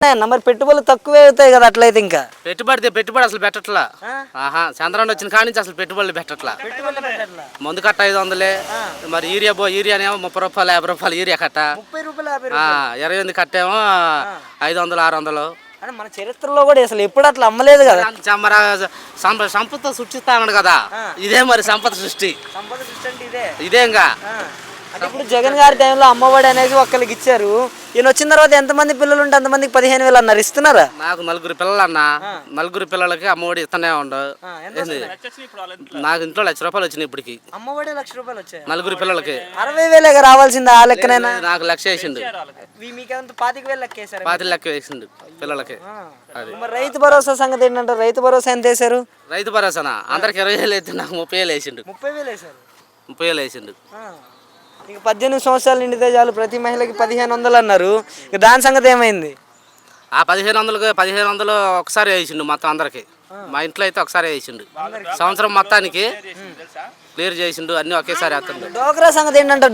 మరి పెట్టుబడులు తక్కువే అవుతాయి కదా అట్లయితే. ఇంకా పెట్టుబడి అసలు పెట్టట్లా. చంద్రబాబు వచ్చిన కాడి నుంచి అసలు పెట్టుబడులు పెట్టట్లా. మందు కట్ట 500, మరి యూరియానేమో 30 రూపాయలు 50 రూపాయలు యూరియా కట్ట. 28 కట్టేమో 500 600. మన చరిత్రలో కూడా అసలు ఎప్పుడు అట్లా అమ్మలేదు కదా. సంపద సృష్టిస్తాను కదా, ఇదే మరి సంపద సృష్టి. ఇదే ఇంకా అంటే ఇప్పుడు జగన్ గారి టైంలో అమ్మఒడి అనేది ఒక్కరికి ఇచ్చారు. ఈయన వచ్చిన తర్వాత ఎంతమంది పిల్లలు ఉంటే అంతమందికి 15,000 అన్నారు. ఇస్తున్నారా? నాకు 4 పిల్లలు అన్న. 4 పిల్లలకి అమ్మఒడి ఇస్తూనే ఉండవు. నాకు ఇంట్లో 1,00,000 రూపాయలు వచ్చినాయి ఇప్పటికి. అమ్మఒడి 1,00,000 రూపాయలు వచ్చాయి 4 పిల్లలకి. 60,000 రావాల్సింది ఆ లెక్కనైనా. నాకు 1,00,000 వేసిండు. 25,000 లెక్క వేసారు. 25,000 వేసిండు పిల్లలకి. మరి రైతు భరోసా సంగతి ఏంటంటే, రైతు భరోసా ఎంత వేసారు? రైతు భరోసానా అందరికి 20,000 అయితే నాకు 30,000 వేసిండు. 30,000 వేసారు. 30,000 వేసిండు. ఇక 18 సంవత్సరాలు నిండితే చాలు ప్రతి మహిళకి 1,500 అన్నారు. ఇక దాని సంగతి ఏమైంది? ఆ 1,500 ఒకసారి వేసిండు మొత్తం అందరికి. మా ఇంట్లో అయితే ఒకసారి వేసిండు. సంవత్సరం మొత్తానికి క్లియర్ చేసిండు. అన్ని ఒకేసారి వేస్తుండు. డోక్రా సంగతి ఏంటంటే,